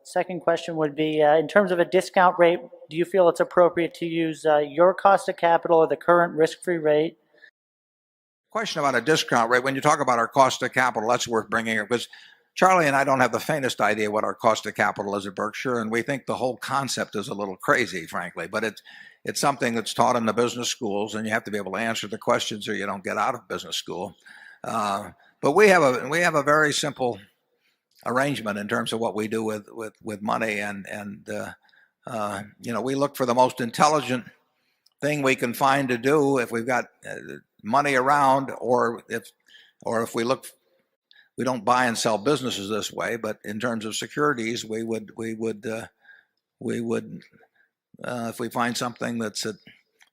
Second question would be, in terms of a discount rate, do you feel it's appropriate to use your cost of capital or the current risk-free rate? Question about a discount rate. When you talk about our cost of capital, that's worth bringing up because Charlie and I don't have the faintest idea what our cost of capital is at Berkshire, and we think the whole concept is a little crazy, frankly. But it's something that's taught in the business schools, and you have to be able to answer the questions or you don't get out of business school. But we have a very simple arrangement in terms of what we do with money, and we look for the most intelligent thing we can find to do if we've got money around, or if we don't buy and sell businesses this way, but in terms of securities, we would if we find something that's at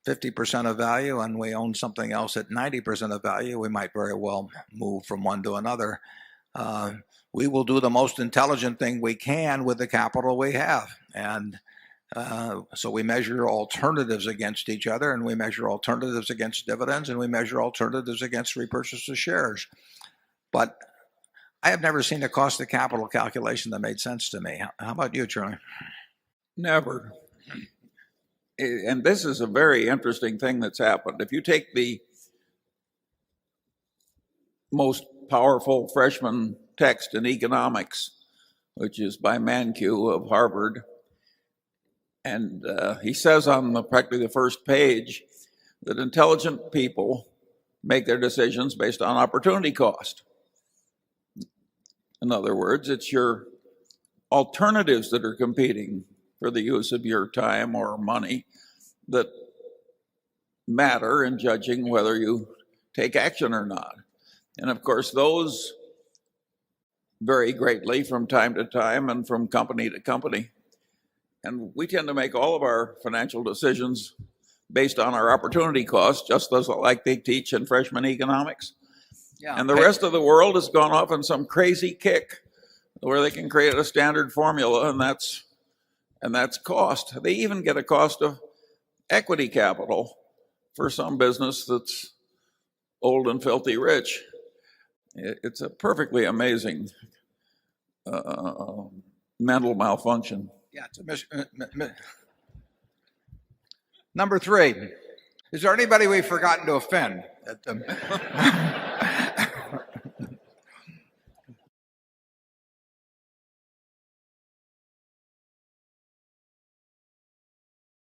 50% of value and we own something else at 90% of value, we might very well move from one to another. We will do the most intelligent thing we can with the capital we have, and so we measure alternatives against each other, and we measure alternatives against dividends, and we measure alternatives against repurchase of shares. But I have never seen a cost of capital calculation that made sense to me. How about you, Charlie? Never. And this is a very interesting thing that's happened. If you take the most powerful freshman text in economics, which is by Mankiw of Harvard, and he says on practically the first page that intelligent people make their decisions based on opportunity cost. In other words, it's your alternatives that are competing for the use of your time or money that matter in judging whether you take action or not. And of course, those vary greatly from time to time and from company to company. And we tend to make all of our financial decisions based on our opportunity cost, just as like they teach in freshman economics. Yeah. And the rest of the world has gone off on some crazy kick where they can create a standard formula, and that's cost. They even get a cost of equity capital for some business that's old and filthy rich. It's a perfectly amazing mental malfunction. Yeah, it's Number 3. Is there anybody we've forgotten to offend?